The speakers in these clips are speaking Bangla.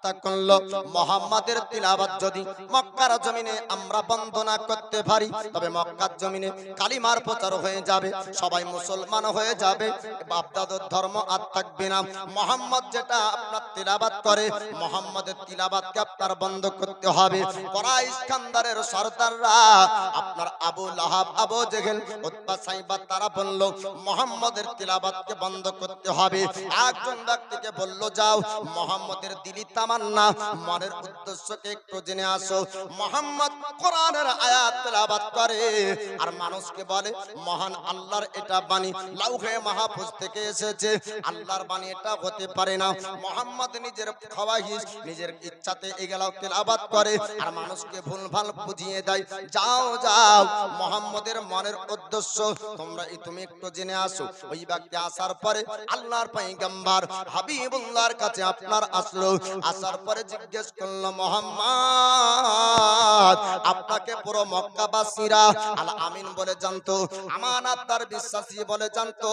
চিন্তা করলো মুহাম্মাদের তিলাওয়াত যদি মক্কার জমিনে আমরা বন্ধ না করতে পারি তবে মক্কার জমিনে কালিমার প্রচার হয়ে যাবে, সবাই মুসলমান হয়ে যাবে, বাপদাদার ধর্ম আর থাকবে না। মুহাম্মদ যেটা আপনার তিলাওয়াত করে মুহাম্মাদের তিলাওয়াতকে আপনার বন্ধ করতে হবে। কুরাইশ খানদারের সরদাররা আপনার আবু লাহাব, আবু জেহেল, উতবা, সাইবা তারা বলল মুহাম্মাদের তিলাওয়াতকে বন্ধ করতে হবে। একজন ব্যক্তিকে বলল যাও মুহাম্মাদের দিলি তামান্না মনের উদ্দেশ্যকে একটু জেনে আসো। মুহাম্মদ কোরআনের আয়াত তেলাওয়াত করে আর মানুষকে বলে মহান আল্লাহর এটা বাণী, লাউহে মাহফুজ থেকে এসেছে, আল্লাহর বাণী এটা হতে পারে না। মুহাম্মদ নিজের খওয়াহিশ নিজের ইচ্ছাতে এগুলো তেলাওয়াত করে আর মানুষকে ভুলভাল বুঝিয়ে দেয়। যাও যাও মুহাম্মদের মনের উদ্দেশ্য তুমি একটু জেনে আসো। ওই ব্যক্তি আসার পরে আল্লাহর পয়গম্বর হাবিবুল্লাহর কাছে আপনার আসলো। আসার পরে জিজ্ঞেস করলো মুহাম্মদ আপনাকে পুরো মক্কাবাসীরা আল আমিন বলে জানতো, আমানতদার বিশ্বাসী বলে জানতো।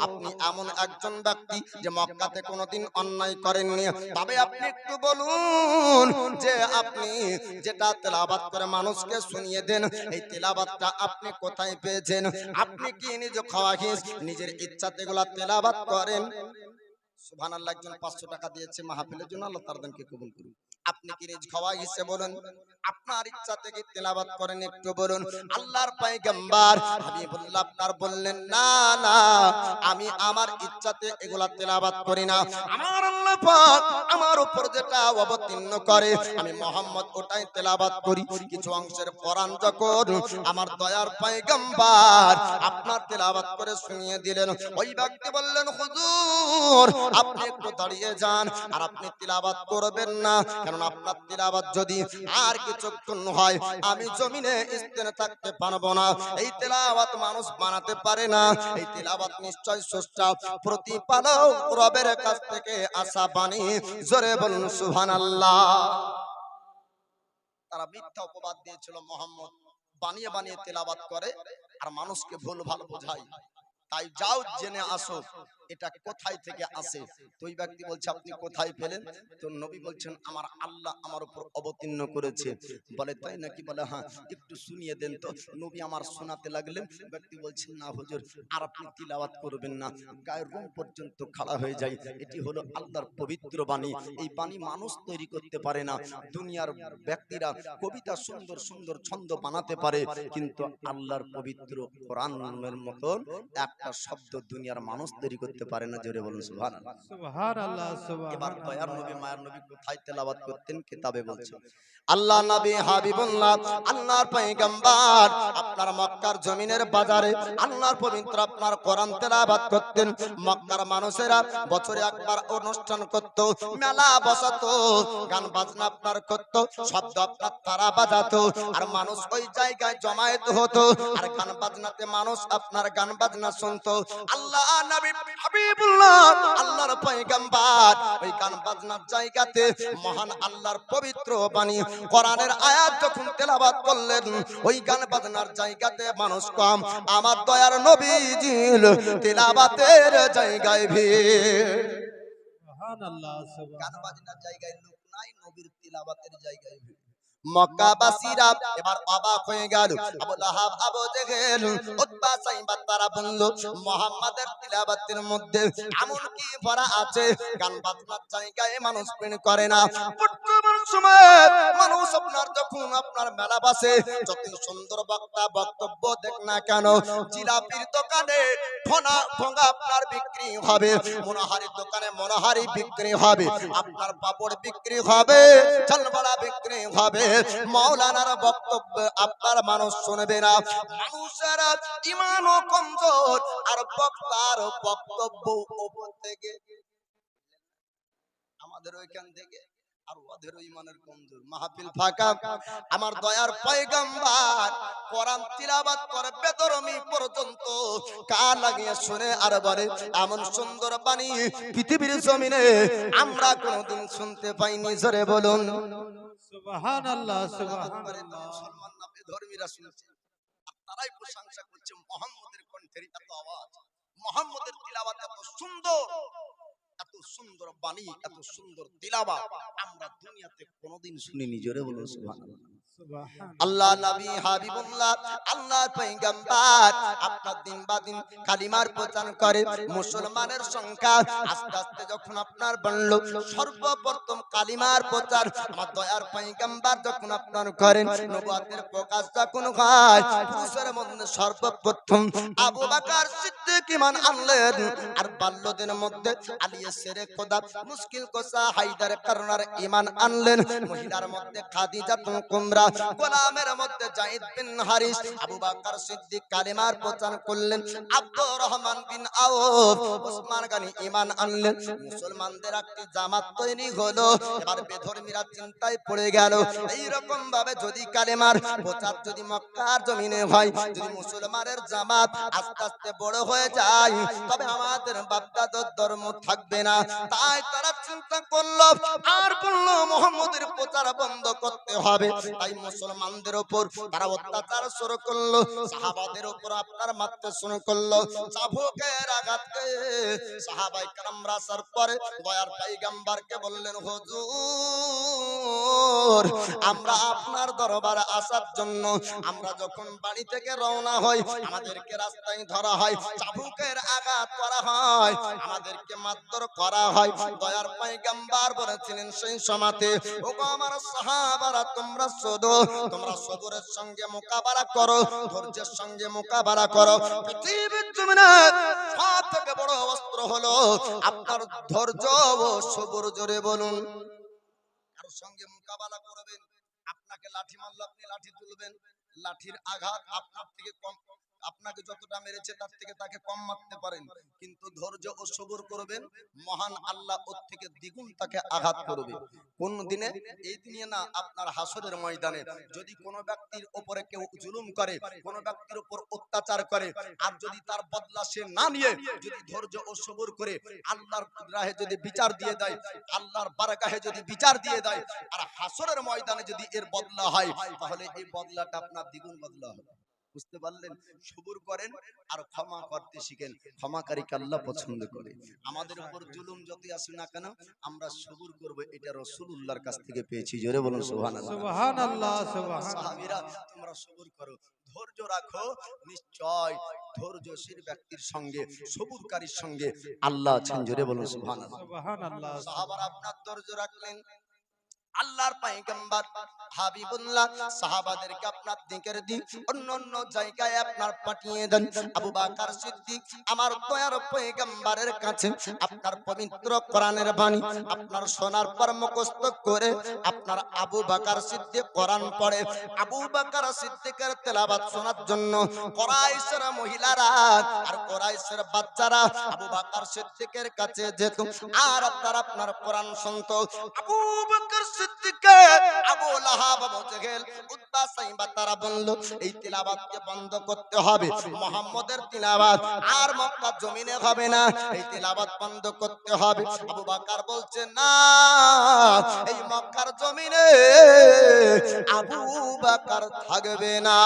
আপনি এমন একজন ব্যক্তি যে মক্কাতে কোনোদিন অন্যায় করেননি, তবে আপনি একটু বলুন যে আপনি যেটা তেলাওয়াত করে মানুষকে শুনিয়ে দেন এই তেলাওয়াতটা আপনি কোথায় পেয়েছেন? আপনি কি নিজ খওয়াহিশ নিজের ইচ্ছাতে এগুলা তেলাওয়াত করেন? সুবহানাল্লাহ। একজন 500 টাকা দিয়েছে মাহফিলের জন্য, আল্লাহ তার দানকে কবুল করুন। আপনি কি নিজ খওয়াহিশে বলেন? আপনার ইচ্ছা থেকে তেলাওয়াত করেন? একটু বলুন। আল্লাহর পয়গম্বর হাবিবুল্লাহ আপনার বললেন না না, আমি আমার ইচ্ছাতে এগুলা তেলাওয়াত করি না। আমার আল্লাহ পাক আমার উপর যেটা অবতীর্ণ করে আমি মুহাম্মদ ওটাই তেলাওয়াত করি। কিছু অংশের কোরআন যখন আমার দয়ার পয়গম্বর আপনার তেলাওয়াত করে শুনিয়ে দিলেন, ওই ব্যক্তি বললেন হুজুর আপনি একটু দাঁড়িয়ে যান আর আপনি তিলাওয়াত করবেন না, কারণ আপনার তিলাওয়াত যদি আর কিছুক্ষণ হয় আমি জমিনে স্থির থাকতে পারবো না। এই তিলাওয়াত মানুষ বানাতে পারে না, এই তিলাওয়াত নিশ্চয় স্রষ্টা প্রতিপালক রবের কাছ থেকে আসা বাণী। জোরে বলুন সুবহানাল্লাহ। তারা মিথ্যা অপবাদ দিয়েছিল মুহাম্মদ বানিয়ে বানিয়ে তেলাওয়াত করে আর মানুষকে ভুলভাল বোঝায়। তাই যাও জেনে আসো এটা কোথায় থেকে আসে। তো ওই ব্যক্তি বলছে আপনি কোথায় পেলেন? তো নবী বলছেন আমার আল্লাহ আমার উপর অবতীর্ণ করেছে। বলে তাই নাকি? বলে হ্যাঁ, একটু শুনিয়ে দেন তো। নবী আমার শোনাতে লাগলেন। ব্যক্তি বলছেন না হুজুর আর আপনি তিলাওয়াত করবেন না, গায়ের রং পর্যন্ত খাড়া হয়ে যায়। এটি হলো আল্লাহর পবিত্র বাণী, এই বাণী মানুষ তৈরি করতে পারে না। দুনিয়ার ব্যক্তিরা কবিতা সুন্দর সুন্দর ছন্দ বানাতে পারে, কিন্তু আল্লাহর পবিত্র কোরআনের মতন একটা শব্দ দুনিয়ার মানুষ তৈরি করতে পারে না। জোরে বলুন সুবহানাল্লাহ। সুবহানাল্লাহ এবার সুবহানাল্লাহ। দয়ার নবী মায়ার নবী কোথায় তেলাওয়াত করতেন? কিতাবে বলছে আল্লাহ নবী হাবিবুল্লাহ আল্লাহর পয়গম্বর আপনার মক্কার জমিনের বাজারে আল্লাহর পবিত্র আপনার কোরআন তেলাওয়াত করতেন। মক্কার মানুষেরা বছরে একবার অনুষ্ঠান করত, মেলা বসাতো, গান বাজনা আপনার করত, শব্দ আপনার তারা বাজাতো আর মানুষ ওই জায়গায় জমায়েত হতো আর গান বাজনাতে মানুষ আপনার গান বাজনা শুনতো। আল্লাহ নবী হাবিবুল্লাহ আল্লাহর পয়গম্বর ওই গান বাজনার জায়গাতে মহান আল্লাহর পবিত্র বাণী কোরআনের আয়াত যখন তেলাওয়াত করলেন ওই গান বাজনার জায়গাতে মানুষ কম, আমার দয়ার নবীজির তেলাওয়াতের জায়গায় ভিড়। সুবহানাল্লাহ গান সুবহানাল্লাহ। বাজনার জায়গায় লোক নাই, নবীর তিলাওয়াতের জায়গায় ভিড়। মক্কাবাসীরা এবার অবাক হয়ে গেল। আবু লাহাব, আবু জেহেল, উতবা, সাইবা তারা বলল মুহাম্মাদের তিলাওয়াতের মধ্যে এমন কি ভরা আছে? গান বাজনার জায়গায় মানুষ প্রেম করে না। বর্তমান সময়ে মানুষ আপনার যখন আপনার মেলা বসে যত সুন্দর বক্তা বক্তব্য দেখ না কেন, জিলাপির দোকানে ভোঙা আপনার বিক্রি হবে, মনোহারির দোকানে মনোহারি বিক্রি হবে, আপনার পাপড় বিক্রি হবে, ঝালবড়া বিক্রি হবে, মাওলানার বক্তব্য আপনার মানুষ শুনবে না। মানুষের ঈমানও কমজোর আর বক্তার বক্তব্য উপর থেকে আমাদের ওইখান থেকে আর ওদের ঈমানের কমজোর। মাহফিল ফাঁকা, আমার দয়ার পয়গম্বর কোরআন তিলাওয়াত করে বেদরমি পর্যন্ত কান লাগিয়ে শুনে আর বলে এমন সুন্দর বাণী পৃথিবীর জমিনে আমরা কোনোদিন শুনতে পাইনি। জোরে বলুন সুবহানাল্লাহ সুবহানাল্লাহ। মুসলমান না বেধর্মীরা শুনছে আর তারাই প্রশংসা করছে মুহাম্মদের কণ্ঠের এত আওয়াজ, মুহাম্মদের তিলাওয়াত এত সুন্দর। এত সুন্দর বাণী, এত সুন্দর তিলাওয়াত আমরা দুনিয়াতে কোনোদিন শুনিনি। জোরে বলুন সুবহানাল্লাহ। সুবহানাল্লাহ। আল্লাহ নবী হাবিবুল্লাহ আল্লাহ পয়গম্বর আপনার দিন বা দিন কালিমার প্রচার করে, মুসলমানের সংখ্যা আস্তে আস্তে যখন আপনার বাড়লো, সর্বপ্রথম কালিমার প্রচার আমার দয়ার পয়গম্বর যখন আপনার করেন, নবুয়তের প্রকাশ যখন হয়, পুরুষের মধ্যে সর্বপ্রথম আবু বকর সিদ্দিক ঈমান আনলেন। আর বাল্যদের মধ্যে আলী শেরে খোদা মুশকিল কোসা হায়দার কারনার ঈমান আনলেন। মহিলার মধ্যে খাদিজা কুমরা, গোলামের মধ্যে যায়েদ বিন হারিস, আবু বকর সিদ্দিক কালিমার প্রচার করলেন। আব্দুর রহমান বিন আউফ, ওসমান গনি ঈমান আনলেন। মুসলমানদের একটি জামাত তৈরি হলো। এবার বেধর্মীরা চিন্তায় পড়ে গেল, এই রকম ভাবে যদি কালিমার প্রচার যদি মক্কার জমিনে হয়, যদি মুসলমানের জামাত আস্তে আস্তে বড় হয়ে যায়, তবে আমাদের বাপদাদার ধর্ম থাকবে না। তাই তারা চিন্তা করলো আর বললো মুহাম্মদের প্রচার বন্ধ করতে হবে। তাই মুসলমানদের উপর তারা অত্যাচার শুরু করলো, সাহাবাদের উপর আপনার মারতে শুরু করলো। চাবুকের আঘাতকে সাহাবায়ে কেরামরা আসার পরে দয়ার পয়গম্বরকে বললেন, হুজুর আমরা আপনার দরবারে আসার জন্য আমরা যখন বাড়ি থেকে রওনা হই, আমাদেরকে রাস্তায় ধরা হয়, চাবুকের আঘাত করা হয়, আমাদেরকে মারধর করা হয়। দয়ার পয়গম্বর বলেছিলেন সেই সময়তে, ওগো আমার সাহাবারা তোমরা শোনো, তোমরা সবরের সঙ্গে মোকাবেলা করো, ধৈর্যের সঙ্গে মোকাবেলা করো। পৃথিবীর জমিনে সবথেকে বড় অস্ত্র হলো আপনার ধৈর্য ও সবর। জোরে বলুন। কারোর সঙ্গে মোকাবেলা করবেন, আপনাকে লাঠি মারলো আপনি লাঠি তুলবেন, লাঠির আঘাত আপনার থেকে কম, আপনাকে যতটা মেরেছে তার থেকে তাকে কম মারতে পারেন, কিন্তু ধৈর্য ও সবর করবেন, মহান আল্লাহ ওর থেকে দ্বিগুণ তাকে আঘাত করবে। কোন দিনে? এই দিনে না, আপনার হাসরের ময়দানে। যদি কোনো ব্যক্তির উপরে কেউ জুলুম করে, কোনো ব্যক্তির উপর অত্যাচার করে, আর যদি তার বদলা সে না নিয়ে যদি ধৈর্য ও সবর করে আল্লাহর রাহে যদি বিচার দিয়ে দেয়, আল্লাহর বারগাহে যদি বিচার দিয়ে দেয়, আর হাসরের ময়দানে যদি এর বদলা হয়, তাহলে এই বদলাটা আপনার দ্বিগুণ বদলা হবে। বুঝতে পারলেন? সবুর করেন আর ক্ষমা করতে শিখেন, ক্ষমাকারীকে আল্লাহ পছন্দ করে। আমাদের উপর জুলুম যতই আসুক না কেন, আমরা সবুর করব, এটা রাসূলুল্লাহর কাছ থেকে পেয়েছি। জোরে বলুন সুবহানাল্লাহ। সুবহানাল্লাহ। সুবহানাল্লাহ। সাহাবীরা তোমরা সবুর করো, ধৈর্য রাখো, নিশ্চয় ধৈর্যশীল ব্যক্তির সঙ্গে, সবুরকারীর সঙ্গে আল্লাহ আছেন। জোরে বলুন সুবহানাল্লাহ। সুবহানাল্লাহ। সাহাবারা আপনার ধৈর্য রাখলেন, আল্লাহর পয়গম্বর হাবিবুল্লাহ সাহাবাদেরকে আপনার দিকের দিন অন্য অন্য জায়গায় আপনার পাঠিয়ে দেন। আবু বকর সিদ্দিক আমার দয়ার পয়গম্বরের কাছে আপনার পবিত্র কোরআনের বাণী আপনার শোনার পর মুখস্থ করে আপনার আবু বকর সিদ্দিক কোরআন পড়ে। আবু বকর সিদ্দিকের তেলাওয়াত শোনার জন্য কুরাইশের মহিলারা আর কুরাইশের বাচ্চারা আবু বকর সিদ্দিকের কাছে যেত, আর তারা আপনার কোরআন শুনতো। আবু বকর সিদ্দিককে আবু লাহাব, আবু জেহেল, উতবা, সাইবা তারা বলল, এই তিলাওয়াতকে বন্ধ করতে হবে, মুহাম্মদের তিলাওয়াত আর মক্কার জমিনে হবে না, এই তিলাওয়াত বন্ধ করতে হবে। আবু বকর বলছে, না, এই মক্কার জমিনে আবু বকর থাকবে না।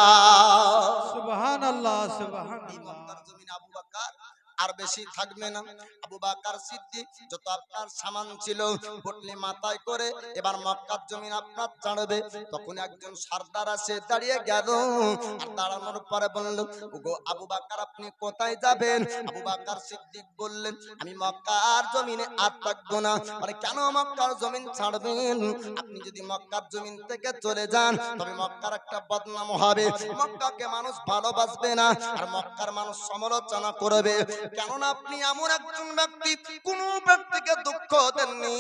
সুবহানাল্লাহ। এই সুবহানাল্লাহ। মক্কার জমিনে আবু বকর আর বেশি থাকবে না। আবু বকর সিদ্দিক যত আপনার সামান ছিল পটলি মাথায় করে এবার মক্কার জমিন আপনার ছাড়বে। তখন একজন সর্দার আসে দাঁড়িয়ে গেল, আর দাঁড়ানোর পরে বলল, ওগো আবু বকর আপনি কোথায় যাবেন? আবু বকর সিদ্দিক বললেন, আমি মক্কার জমিনে আর থাকবো না। বলে, কেন মক্কার জমিন ছাড়বেন? আপনি যদি মক্কার জমিন থেকে চলে যান তবে মক্কার একটা বদনাম হবে, মক্কাকে মানুষ ভালোবাসবে না, আর মক্কার মানুষ সমালোচনা করবে। কেননা আপনি এমন একজন ব্যক্তি, কোন ব্যক্তিকে দুঃখ দেননি,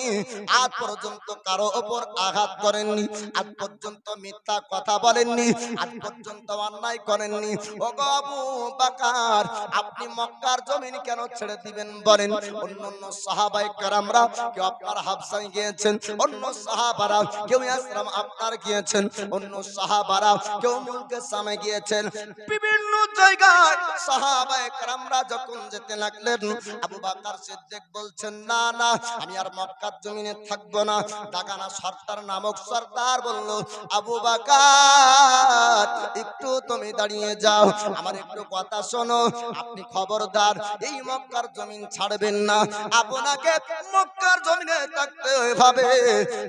আজ পর্যন্ত কারো ওপর আঘাত করেননি, আজ পর্যন্ত মিথ্যা কথা বলেননি, আজ পর্যন্ত অন্যায় করেননি। ওগো আবু বকর আপনি মক্কার জমিন কেন ছেড়ে দিবেন বলেন? অন্যান্য সাহাবায়ে কেরামরা কেউ আপনার হাবশায় গিয়েছেন, অন্য সাহাবারা কেউ ইয়াসরাম আপনার গিয়েছেন, অন্য সাহাবারা কেউ মুলকে শামে গিয়েছেন। বিভিন্ন জায়গায় সাহাবায়ে কেরামরা যখন যেতেন যেতে লাগলেন। আবু বকর সিদ্দিক বলছেন, না না, আমি আর মক্কার জমিনে থাকবো না। দাগানা সর্দার নামক সর্দার বলল, আবু বকর একটু তুমি দাঁড়িয়ে যাও, আমার একটু কথা শোনো। আপনি খবরদার এই মক্কার জমিন ছাড়বেন না, আপনাকে মক্কার জমিনে থাকতে হবে।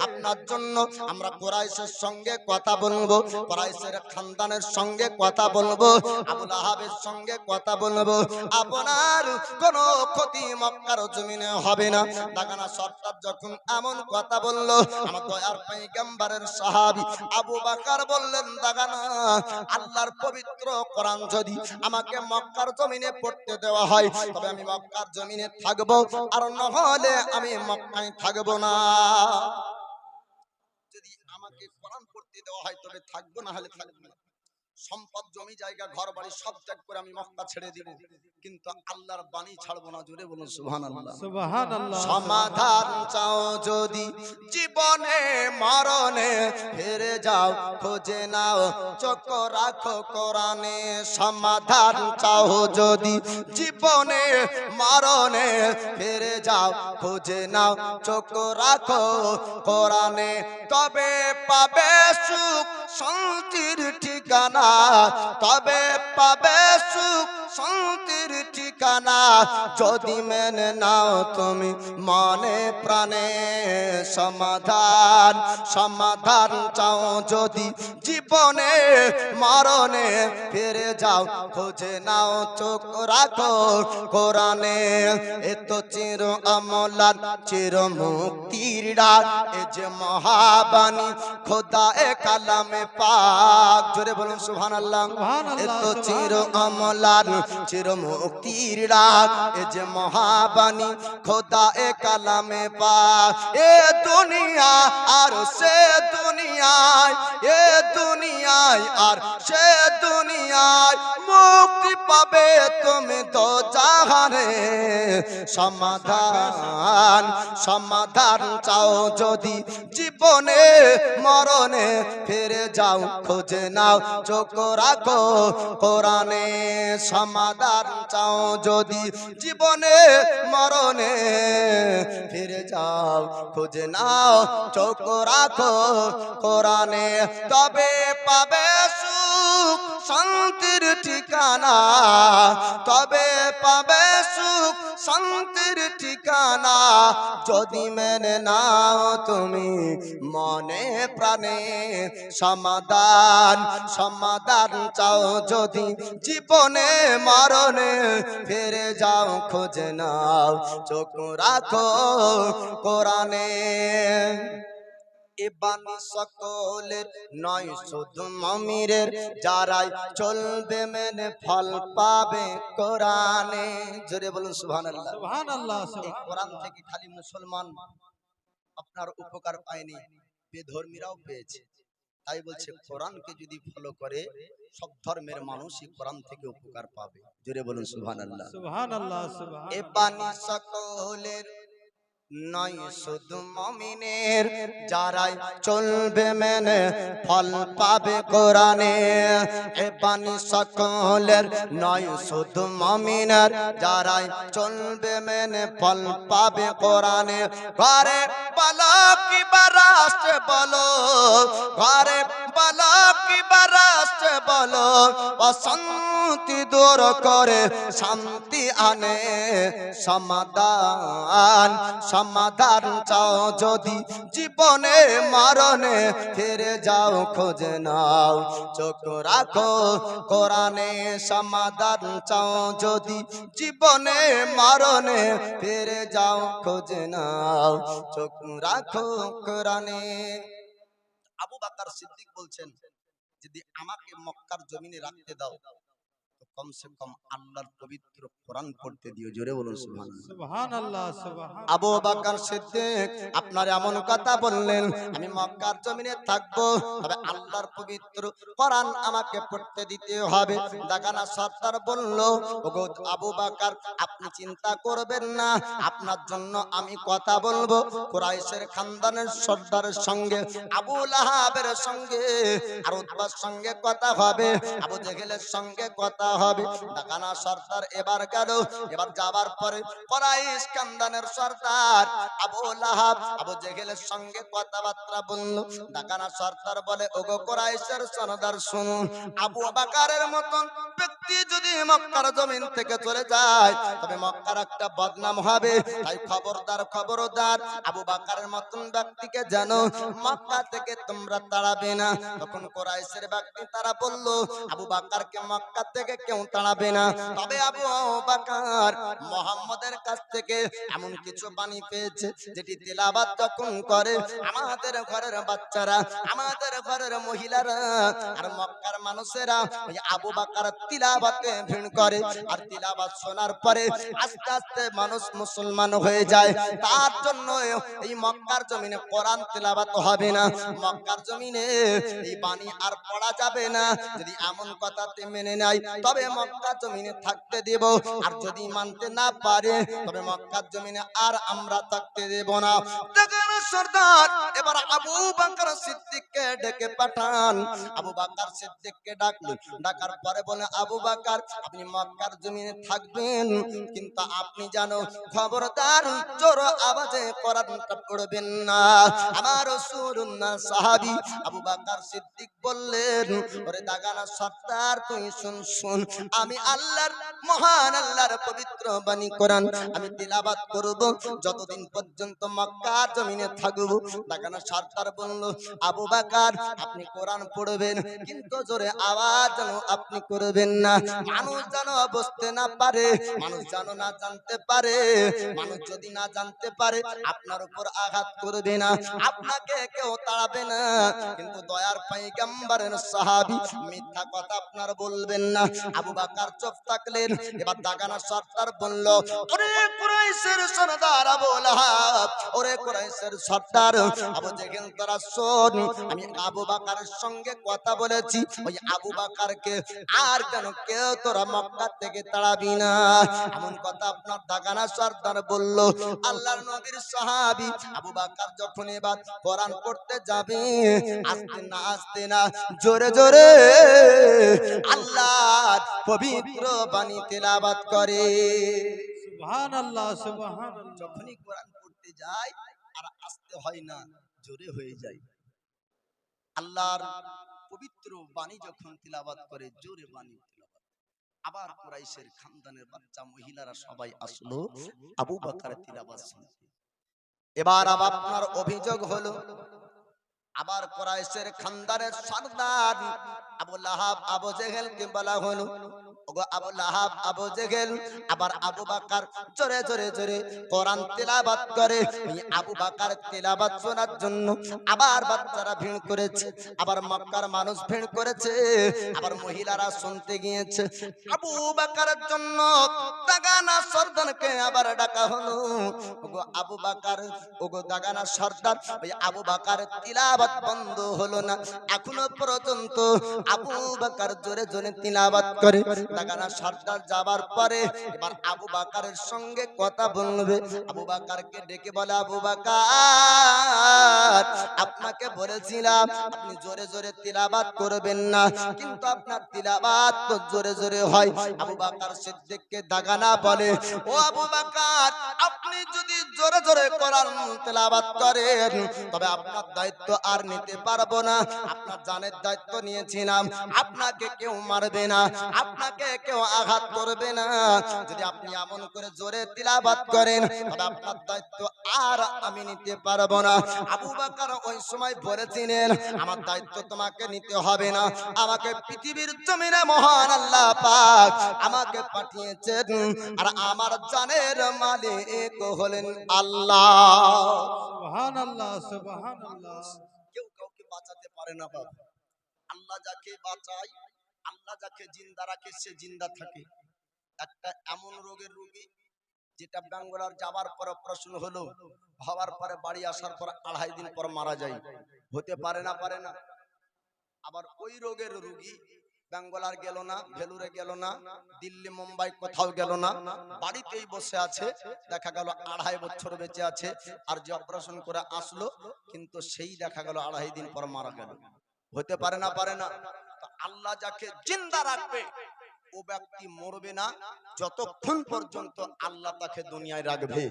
আপনার জন্য আমরা কুরাইশের সঙ্গে কথা বলবো, কুরাইশের খানদানের সঙ্গে কথা বলবো, আবু লাহাবের সঙ্গে কথা বলবো, আপনার কোনো ক্ষতি মক্কার জমিনে হবে না। দাগানা সর্দার যখন এমন কথা বলল, আমার দয়ার পয়গম্বরের সাহাবী আবু বকর বললেন, দাগানা আল্লাহর পবিত্র কোরআন যদি আমাকে মক্কার জমিনে পড়তে দেওয়া হয়, তবে আমি মক্কার জমিনে থাকবো, আর না হলে আমি মক্কায় থাকবো না। যদি আমাকে কোরআন পড়তে দেওয়া হয় তবে থাকবো, না হলে থাকবো না। সম্পদ, জমি জায়গা, ঘর বাড়ি সব ত্যাগ করে আমি মক্কা ছেড়ে দিব, কিন্তু আল্লাহর বাণী ছাড়বো না। জোরে বলুন সুবহানাল্লাহ। সুবহানাল্লাহ। সমাধান চাও যদি জীবনে মরণে, ফিরে যাও খোঁজে নাও চোখ রাখো কোরআনে। সমাধান চাও যদি জীবনে মরণে, ফিরে যাও খোঁজে নাও চোখ রাখো কোরআনে। তবে পাবে সুখ শান্তির ঠিকানা, তবে পাবে সুখ শান্তির ঠিকানা, যদি মেনে নাও তুমি মনে প্রাণে। সমাধান সমাধান চাও যদি জীবনে মরণে, ফিরে যাও খোঁজে নাও চোখ রাখো কোরআনে। এ তো চির অমলান চির মুক্তির ডাক, এ যে মহাবাণী খোদা এ কালামে পাক। জোরে বলুন সুবহানাল্লাহ। এ তো চির অমলান চির মুক্তির ডাক, এ যে মহাবাণী খোদা এ কালামে পাক। এ দুনিয়া আর সে দুনিয়ায়, এ দুনিয়ায় আর সে দুনিয়ায় মুক্তি পাবে তুমি তো জাহানে। সমাধান সমাধান চাও যদি জীবনে মরণে, ফিরে যাও খোঁজে নাও চোখ রাখো কোরআনে। সমাধান চাও যদি জীবনে মরণে, ফিরে যাও খোঁজে নাও চোখ রাখো কোরআনে। তবে পাবে সুখ শান্তির ঠিকানা, তবে পাবে সুখ শান্তির ঠিকানা, যদি মেনে নাও তুমি মনে প্রাণে। সমাধান সমাধান চাও যদি জীবনে মরণে, ফিরে যাও খোঁজে নাও চোখ রাখো কোরআনে। এ বাণী সকলের নয় শুধু মুমিনের, যারাই চলবে মেনে ফল পাবে কোরআনে। জোরে বলুন সুবহানাল্লাহ। সুবহানাল্লাহ। এই কোরআন থেকে খালি মুসলমান আপনার উপকার পায়নি, বেধর্মীরাও পেয়েছে। তাই বলছে কোরআনকে যদি ফলো করে সব ধর্মের মানুষই কোরআন থেকে উপকার পাবে। জোরে বলুন সুবহানাল্লাহ। সুবহানাল্লাহ। এ বাণী সকলের নয় শুধু মুমিনের, যারাই চলবে মেনে ফল পাবে কোরআনে। এ বাণী সকলের নয় শুধু মুমিনের, যারাই চলবে মেনে ফল পাবে কোরআনে। ঘরে বলো কি রাষ্ট্রে বলো, ঘরে বলো কি রাষ্ট্রে বলো, অশান্তি দূর করে শান্তি আনে। সমাধান সমাধান চাও যদি জীবনে মরণে, ফিরে যাও খোঁজে নাও চোখ রাখো কোরআনে। সমাধান চাও যদি জীবনে মরণে, ফিরে যাও খোঁজে নাও চোখ রাখো কোরআনে। আবু বকর সিদ্দিক বলছেন, যদি আমাকে মক্কার জমিনে রাখতে দাও তো কমসে কম আল্লাহর পবিত্র কোরআন পড়তে দিও। জোরে বলুন সুবহানাল্লাহ। সুবহানাল্লাহ। সুবহানাল্লাহ। আবু বকর সিদ্দিক আপনার এমন কথা বললেন, আমি মক্কার জমিনে থাকবো, তবে আল্লাহর পবিত্র কোরআন আমাকে পড়তে দিতে হবে। দাগানা সর্দার বলল, ওগো আবু বকর আপনি চিন্তা করবেন না, আপনার জন্য আমি কথা বলবো। কুরাইশের খানদানের সর্দারের সঙ্গে, আবু লাহাবের সঙ্গে আর উতবার সঙ্গে কথা হবে, আবু জেহেলের সঙ্গে কথা হবে। দাগানা সর্দার এবার গেল। এবার যাবার পরে কুরাইশ খানদানের সর্দার আবু লাহাব আবু জেহেলের সঙ্গে কথাবার্তা বলল। দাগানা সর্দার বলে, ওগো কুরাইশের সর্দার শুনুন, আবু বকরের মতন ব্যক্তি যদি মক্কার জমিন থেকে চলে যায় তবে মক্কার একটা বদনাম হবে। তাই খবরদার খবরদার, আবু বকরের মতন ব্যক্তিকে জানো মক্কা থেকে তোমরা তাড়াবে না। তখন কুরাইশের ব্যক্তি তারা বলল, আবু বকরকে মক্কা থেকে কেউ তাড়াবে না, তবে আবু বকর মুহাম্মদের কাছ থেকে এমন কিছু বাণী পেয়েছে যেটি তেলাওয়াত যখন করে আমাদের ঘরের বাচ্চারা, আমাদের ঘরের মহিলারা আর মক্কার মানুষেরা ওই আবু বকর তিলাওয়াতে ভিড় করে। আর তিলাওয়াত শোনার পরে আস্তে আস্তে মানুষ মুসলমান হয়ে যায়। তার জন্য এই মক্কার জমিনে কোরআন তেলাওয়াত হবে না, মক্কার জমিনে এই বাণী আর পড়া যাবে না। যদি এমন কথাতে মেনে নেয় তবে মক্কার জমিনে থাকতে দেব, আর যদি মানতে না পারে তবে মক্কার জমিনে আর আমরা থাকতে দেব না। দেখেন সর্দার এবার আবু বকর সিদ্দিককে ডেকে পাঠান। আবু বকর সিদ্দিককে ডাকলো, ডাকার পরে বলে, আবু বকর আপনি মক্কার জমিনে থাকবেন, কিন্তু আপনি জানো খবরদার জোর আওয়াজে কোরআনটা পড়বেন না। আমার রাসূলুল্লাহ সাহাবী আবু বকর সিদ্দিক বললেন, ওরে দাগানা সর্দার তুই শুন শুন, আমি আল্লাহর মহান আল্লাহর পবিত্র বাণী কোরআন আমি তিলাওয়াত করব যতদিন পর্যন্ত মক্কার জমিনে থাকব। দাগানা সর্দার বলল, আবু বকর আপনি কোরআন পড়বেন, কিন্তু জোরে আওয়াজ যেন আপনি করবেন না, মানুষ যেন বুঝতে না পারে, মানুষ যেন না জানতে পারে। মানুষ যদি না জানতে পারে আপনার উপর আঘাত করবে না, আপনাকে কেউ তাড়াবে না, কিন্তু দয়ার পয়গম্বরের সাহাবী মিথ্যা কথা আপনার বলবেন না। আবু বকর চুপ থাকলেন। এবার দাগানা সর্দার বলল, ওরে কুরাইশের সর্দার আবু লাহাব, ওরে কুরাইশের সর্দার আবু জেহেল, তোরা শোন, আমি আবু বকরের সঙ্গে কথা বলেছি, ওই আবু বকরকে আর কেন কেউ তোরা মক্কা থেকে তাড়াবি না। এমন কথা আপনার দাগানা সর্দার বলল। আল্লাহর নবীর সাহাবী আবু বকর যখন এবার কোরআন পড়তে যাবে, আস্তে না আস্তে না জোরে জোরে আল্লাহর পবিত্র বাণী তেলাওয়াত করে। সুবহানাল্লাহ সুবহানাল্লাহ। যখনই কোরআন পড়তে যায় আর আস্তে হয় না, জোরে হয়ে যায়। আল্লাহর পবিত্র বাণী যখন তিলাওয়াত করে জোরে বাণী তিলাওয়াত। আবার কুরাইশের খানদানের বাচ্চা মহিলারা সবাই আসলো আবু বকরের তিলাওয়াত শুনতে। এবার আপনার অভিযোগ হলো, আবার কুরাইশের খানদানের সর্দার আবু লাহাব আবু জেহেলকে বলা হলো, ওগো আবু লাহাব আবু জেহেল, আবার আবু বকর জোরে জোরে জোরে কোরআন তেলাওয়াত করে। এই আবু বকর তেলাওয়াত শোনার জন্য আবার বাচ্চারা ভিড় করেছে, আবার মক্কার মানুষ ভিড় করেছে, আবার মহিলারা শুনতে গিয়েছে। আবু বকরের জন্য দাগানা সর্দারকে আবার ডাকা হলো, ওগো আবু বকর, ওগো দাগানা সর্দার, ওই আবু বকরের তিলাওয়াত বন্ধ হলো না, এখনো পর্যন্ত আবু বকর জোরে জোরে তিলাওয়াত করে। দাগানা সর্দার যাবার পরে এবার আবু বকরের সঙ্গে কথা বলবে। আবু বকরকে ডেকে বলে, আবু বকর আপনাকে বলেছিলাম আপনি জোরে জোরে তিলাওয়াত করবেন না, কিন্তু আপনার তিলাওয়াত তো জোরে জোরে হয়। আবু বকর সিদ্দিককে দাগানা বলে, ও আবু বকর আপনি যদি জোরে জোরে কোরআন তেলাওয়াত করেন তবে আপনার দায়িত্ব আর নিতে পারবো না, আপনার জানের দায়িত্ব নিয়েছিলাম, আপনাকে কেউ মারবে না, আপনাকে কেউ আঘাত করবে না। যদি আপনি এমন করে জোরে তিলাওয়াত করেন তবে আপনার দায়িত্ব আর আমি নিতে পারবো না। আবু বকর ওই সময় বলেছিলেন, আমার দায়িত্ব তোমাকে নিতে হবে না, আমাকে পৃথিবীর জমিনে মহান আল্লাহ পাক আমাকে পাঠিয়েছেন, আর আমার জানের মালিক হলেন আল্লাহ। সুবহানাল্লাহ সুবহানাল্লাহ। কেউ কাউকে বাঁচাতে পারে না বাবা। আল্লাহ যাকে বাঁচায়, আল্লাহ যাকে জিন্দা রাখে সে জিন্দা থাকে। একটা এমন রোগের রোগী যেটা বেঙ্গলার যাবার পর অপারেশন হলো, হওয়ার পরে বাড়ি আসার পর 2.5 দিন পর মারা যায়, হতে পারে না, পারে না। আবার ওই রোগের রোগী বেঙ্গলার গেল না, ভেলুরে গেল না, দিল্লি মুম্বাই কোথাও গেল না, বাড়িতেই বসে আছে, দেখা গেল 2.5 বছর বেঁচে আছে, আর যে অপারেশন করে আসলো কিন্তু সেই দেখা গেল 2.5 দিন পর মারা গেল। হতে পারে না, পারে না। তো আল্লাহ যাকে জিন্দা রাখবে ও ব্যক্তি মরবে না যতক্ষণ পর্যন্ত আল্লাহ তাকে দুনিয়ায় রাখবে।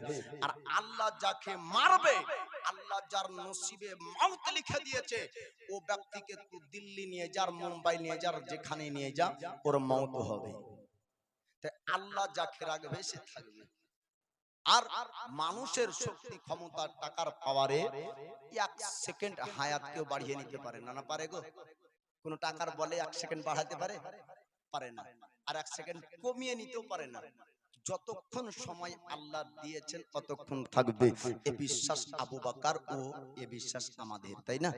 আর আল্লাহ যাকে মারবে, আল্লাহ যার নসিবে মওত লিখে দিয়েছে, ও ব্যক্তিকে তুই দিল্লি নিয়ে যা, মুম্বাই নিয়ে যা, যেখানে নিয়ে যা, ওর মওত হবে। তাই আল্লাহ যাকে রাখবে সে থাকবে। আর মানুষের শক্তি, ক্ষমতা, টাকার পাওয়ারে 1 সেকেন্ড হায়াত কেউ বাড়িয়ে নিতে পারে না। না পারে গো? কোন টাকার বলে 1 সেকেন্ড বাড়াতে পারে? পারে না। আর 1 সেকেন্ড কমিয়ে নিতেও পারে না। যতক্ষণ সময় আল্লাহ দিয়েছেন ততক্ষণ থাকবে। এ বিশ্বাস আবু বকর ও এ বিশ্বাস আমাদের, তাই না?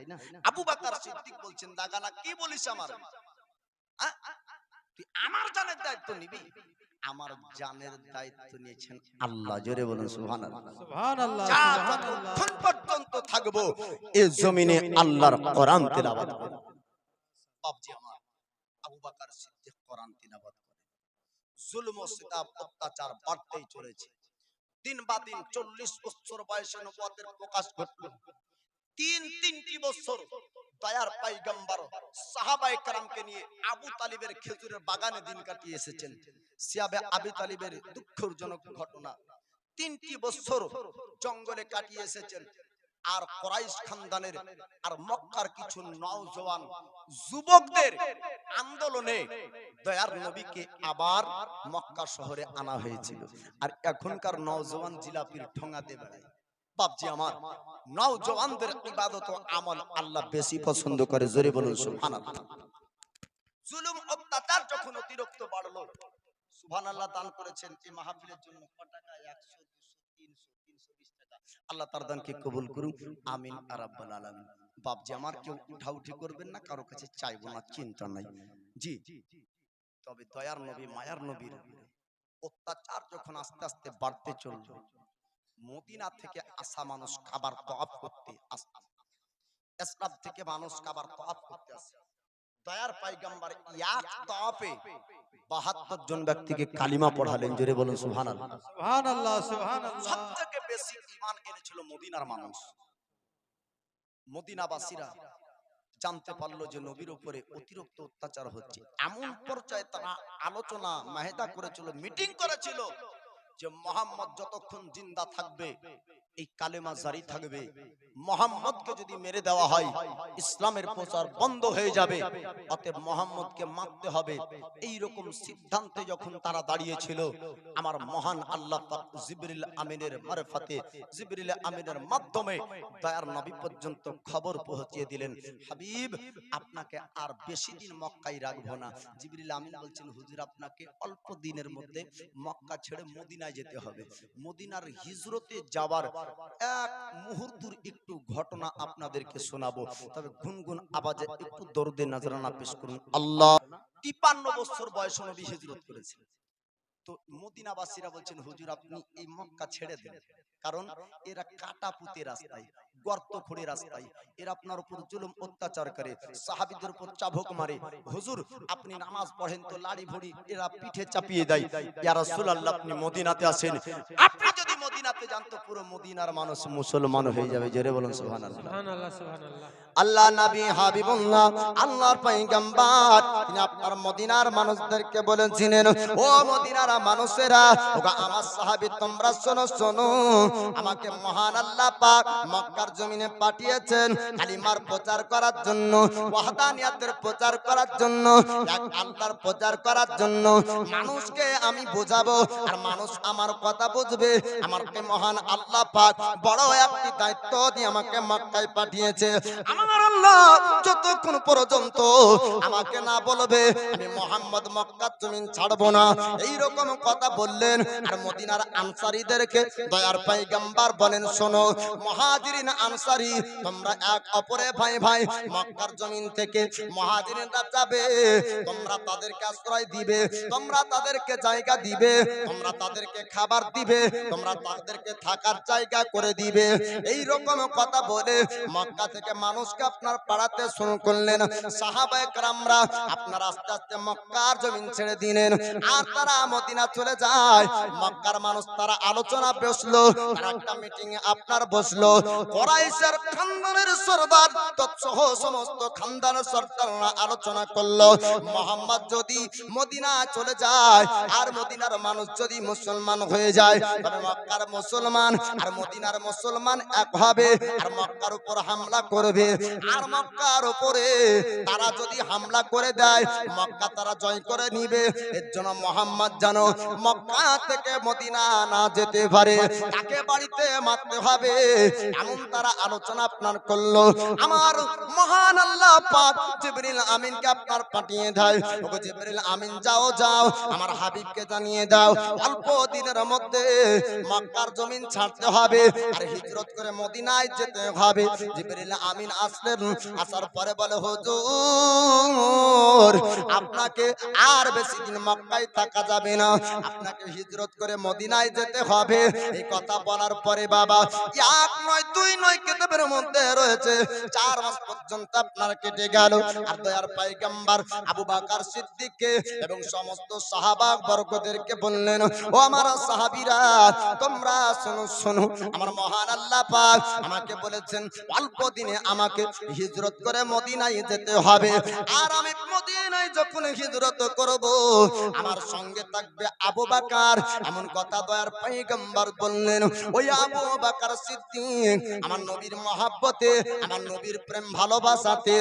আবু বকর সিদ্দিক বলছেন, দাগানা কি বলিস আমার? তুই আমার জানের দায়িত্ব নিবি? আমার জানের দায়িত্ব নিয়েছেন আল্লাহ। জোরে বলুন সুবহানাল্লাহ। সুবহানাল্লাহ, যতক্ষণ পর্যন্ত থাকবো এই জমিনে আল্লাহর কোরআন তেলাওয়াত করব। বাপজি আমার আবু বকর সিদ্দিক কোরআন তেলাওয়াত করে। জুলম ও সিতাব, অত্যাচার বাড়তেই চলেছে। দিন বা দিন 40 বছর বয়সে নবুয়তের প্রকাশ ঘটল। তিনটি বছর দয়ার পয়গম্বর সাহাবায়ে কেরামকে নিয়ে আবু তালিবের খেজুরের বাগানে দিন কাটিয়ে এসেছেন। সিয়াবে আবু তালিবের দুঃখজনক ঘটনা। 3টি বছর জঙ্গলে কাটিয়ে এসেছেন। আর কুরাইশ খানদানের আর মক্কার কিছু নওজওয়ান যুবকদের আন্দোলনে দয়ার নবীকে আবার মক্কা শহরে আনা হয়েছিল। আর এখনকার নওজওয়ান জিলাপির ঠোঙাতে বেড়ায়। বাপজি আমার, নওজওয়ানদের ইবাদত ও আমল আল্লাহ বেশি পছন্দ করে। জোরে বলুন সুবহানাল্লাহ। জুলুম অত্যাচার যখন অতিরিক্ত বাড়লো, সুবহানাল্লাহ দান করেছেন এই মাহফিলের জন্য কত টাকা? 100, 200, 300, 320 টাকা। আল্লাহ তার দানকে কবুল করুন, আমিন আর রাব্বুল আলামিন। বাপজি আমার, কেউ উঠাউঠি করবেন না, কারো কাছে চাইবো না, চিন্তা নাই। জি, তবে দয়ার নবী, মায়ার নবীর অত্যাচার যখন আস্তে আস্তে বাড়তে চলল, মদিনা থেকে আসা মানুষ খাবার তওয়াফ করতে আসে, ইসরাফ থেকে মানুষ খাবার তওয়াফ করতে আসে। দয়ার পয়গম্বর এক তওয়াফে 72 জন ব্যক্তিকে কালিমা পড়ালেন। জোরে বলুন সুবহানাল্লাহ। সুবহানাল্লাহ, সুবহানাল্লাহ। সবথেকে বেশি ঈমান এনেছিল মদিনার মানুষ। মদিনাবাসীরা জানতে পারলো যে নবীর উপরে অতিরিক্ত অত্যাচার হচ্ছে। এমন পর্যায়ে তারা আলোচনা মাহেদা করেছিল, মিটিং করেছিল যে মুহাম্মদ যতক্ষণ জিন্দা থাকবে এই কালেমা জারি থাকবে। মুহাম্মদকে যদি মেরে দেওয়া হয় ইসলামের প্রচার বন্ধ হয়ে যাবে, অতএব মুহাম্মদকে মারতে হবে। এই রকম সিদ্ধান্তে যখন তারা দাঁড়িয়েছিল, আমার মহান আল্লাহ পাক জিবরিল আমিনের মারফতে, জিবরিল আমিনের মাধ্যমে দয়ার নবী পর্যন্ত খবর পৌঁছিয়ে দিলেন, হাবিব আপনাকে আর বেশি দিন মক্কায় রাখবো না। জিবরিল আমিন বলছেন, হুজুর আপনাকে অল্প দিনের মধ্যে মক্কা ছেড়ে মদিনায় যেতে হবে। মদিনার হিজরতে যাওয়ার এক মুহূর্তের একটু ঘটনা আপনাদেরকে শোনাবো, তবে গুনগুন আওয়াজে একটু দরুদে নজরানা পেশ করুন। আল্লাহ 53 বছর বয়সে নবী হিজরত করেছিলেন। তো মদিনাবাসীরা বলছেন, হুজুর আপনি এই মক্কা ছেড়ে দেন, কারণ এরা কাটা পুঁতে রাস্তায়, গর্ত খোঁড়ে রাস্তায়, এরা আপনার উপর জুলুম অত্যাচার করে, সাহাবীদের উপর চাবুক মারে। হুজুর আপনি নামাজ পড়েন তো লাড়ি ভড়ি এরা পিঠে চাপিয়ে দেয়। ইয়া রাসূলুল্লাহ আপনি মদিনাতে আসেন, আপনি যদি মদিনাতে যান তো পুরো মদিনার মানুষ মুসলমান হয়ে যাবে। জোরে বলুন সুবহানাল্লাহ। সুবহানাল্লাহ, সুবহানাল্লাহ। আল্লাহ নবী হাবিবুল্লাহ, আল্লাহর পয়গম্বর, তিনি আপনার মদিনার মানুষদেরকে বলেছিলেন, ও মদিনার মানুষেরা, ও আমার সাহাবী তোমরা শোনো শোনো, আমাকে মহান আল্লাহ পাক মক্কার জমিনে পাঠিয়েছেন কালিমার প্রচার করার জন্য, ওয়াহদানিয়াতের প্রচার করার জন্য, এক আল্লাহর প্রচার করার জন্য। মানুষকে আমি বোঝাবো আর মানুষ আমার কথা বুঝবে। আমাকে মহান আল্লাহ পাক বড় একটি দায়িত্ব দিয়ে আমাকে মক্কায় পাঠিয়েছে। আমার আল্লাহ যতক্ষণ পর্যন্ত আমাকে না বলবে আমি মুহাম্মদ মক্কার জমিন ছাড়বো না। এই রকম কথা বললেন। আর মদিনার আনসারীদেরকে দয়ার পয়গম্বর বলেন, শোনো মুহাজিরিন আনসারী তোমরা এক অপরে ভাই ভাই, মক্কার জমিন থেকে মুহাজিরিনরা যাবে, তোমরা তাদেরকে আশ্রয় দিবে, তোমরা তাদেরকে জায়গা দিবে, তোমরা তাদেরকে খাবার দিবে, তোমরা তাদেরকে থাকার জায়গা করে দিবে। এই রকম কথা বলে মক্কা থেকে মানুষকে আপনার পাড়াতে শুরু করলেন। সাহাবায়ে কেরামরা আপনার আস্তে আস্তে মক্কার জমিন ছেড়ে দিলেন আর তারা মদিনা চলে যায়। মক্কার মানুষ তারা আলোচনা বসলো, তারা একটা মিটিং এ আপনার বসলো। ওবাইসের খানদানের সরদার তৎসহ সমস্ত খানদানের সরদাররা আলোচনা করলো, মোহাম্মদ যদি মদিনা চলে যায় আর মদিনার মানুষ যদি মুসলমান হয়ে যায়, তবে মক্কার মুসলমান আর মদিনার মুসলমান এক হবে আর মক্কার উপর হামলা করবে। আর মক্কার উপরে তারা যদি হামলা করে দেয়, মক্কা তারা জয় করে নিবে। এর জন্য মোহাম্মদ যেন মক্কা থেকে মদিনা না যেতে পারে, তাকে বাড়িতে মারতে হবে, এমন তারা আলোচনা আপনার করলো। আমার মহান আল্লাহ পাক জিবরিল আমিনকে আপনার পাঠিয়ে দেয়, ওগো জিবরিল আমিন যাও যাও আমার হাবিবকে জানিয়ে দাও অল্প দিনের মধ্যে মক্কার জমিন ছাড়তে হবে আর হিজরত করে মদিনায় যেতে হবে। জিবরিল আমিন আসলেন, আসার পরে বলে হুজুর আপনাকে আর বেশি দিন মক্কায় থাকা যাবে না, আপনাকে হিজরত করে মদিনায় যেতে হবে। এই কথা বলার পরে বাবা এক নয় দুই নয় কিতাবের মধ্যে রয়েছে 4 মাস পর্যন্ত আপনার কেটে গেল। আর দয়ার পয়গম্বর আবু বকর সিদ্দিককে এবং সমস্ত সাহাবা বরকতদেরকে বললেন, ও আমার সাহাবীরা তোমরা শোনো শোনো, আমার মহান আল্লাহ পাক আমাকে বলেছেন অল্প দিনে আমাকে হিজরত করে মদিনায় যেতে হবে। আর আমি মদিনায় যখন হিজরত করব আমার সঙ্গে থাকবে আবু বকর। এমন কথা দয়ার পয়গম্বর বললেন। ওই আবু বকর সিদ্দিক আমার নবীর মহব্বতে, আমার নবীর প্রেম ভালোবাসাতে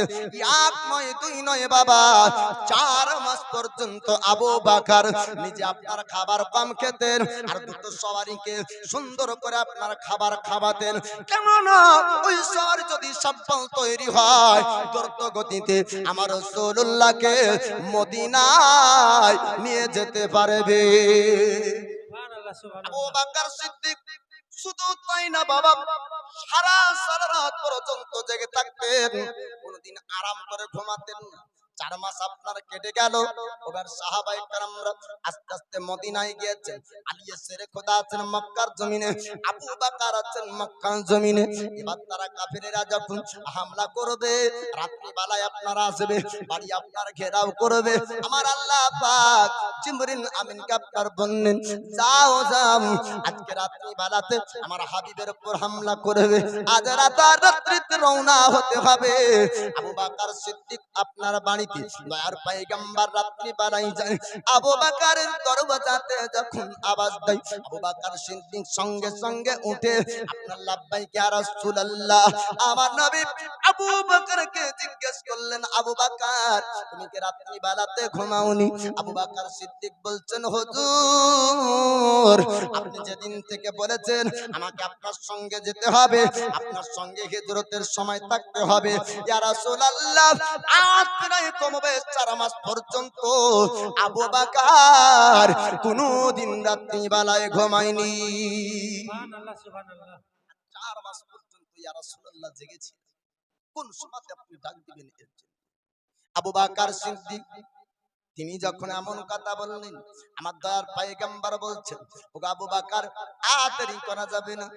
এক নয় দুই নয় বাবা 4 মাস পর্যন্ত আবু বকর নিজে আপনার খাবার কম খেতেন আর দুটো সওয়ারিকে সুন্দর করে আপনার খাবার খাওয়াতেন। কেননা ওই সওয়ার যদি সফল তৈরি হয় দ্রুত গতিতে আমার রাসূলুল্লাহকে মদিনায় নিয়ে যেতে পারবে। সুবহানাল্লাহ, সুবহানাল্লাহ। আবু বকর সিদ্দিক শুধু তাই না বাবা, সারা রাত পর্যন্ত জেগে থাকতেন, কোনদিন আরাম করে ঘুমাতেন না। 4 মাস আপনার কেটে গেল। ওবার সাহাবায়ে কেরামরা আস্তে আস্তে মদিনায় গিয়েছেন। আলী শেরে খোদা আছেন মক্কার জমিনে, আবু বকর আছেন মক্কার জমিনে। এবার তারা কাফেরেরা যখন হামলা করবে, রাত্রি বেলায় আপনারা আসবে, বাড়ি আপনার ঘেরাও করবে, আমার আল্লাহ পাক জিবরিল আমিনকে আপনার বললেন যাও যাও আজকে রাত্রি বেলাতে আমার হাবিবের উপর হামলা করবে, আজ রাত্রিতে রওনা হতে হবে। আবু বকর সিদ্দিক আপনার বাড়িতে দয়ার পয়গম্বর রাত্রি বেলায় যায়। আবু বকরের দরওয়াজাতে যখন আওয়াজ দেয়, আবু বকর সিদ্দিক সঙ্গে সঙ্গে উঠে আপনার লাব্বাইক ইয়া রাসূলুল্লাহ, আমার নবী আবু বকরকে জিজ্ঞেস করলেন, আবু বকর তুমি কি রাত্রি বেলাতে ঘুমাওনি? আবু বকর সিদ্দিক বলছেন হুজুর আপনি যেদিন থেকে বলেছেন আমাকে আপনার সঙ্গে যেতে হবে, আপনার সঙ্গে হিজরতের সময় থাকতে হবে, ইয়া রাসূলুল্লাহ আজ প্রায় কমবে 4 মাস পর্যন্ত আবু বকর কোনদিন রাত্রি বেলায় ঘুমায়নি। সুবহানাল্লাহ, সুবহানাল্লাহ। 4 মাস পর্যন্ত ইয়া রাসূলুল্লাহ জেগেছি। কোন সময়তে আপনি ডাক দিবেন এর জন্য? আবু বকর সিদ্দিক তিনি যখন এমন কথা বললেন, আমার দয়ার পয়গম্বর বলছেন ও আবু বকর আর দেরি করা যাবে না,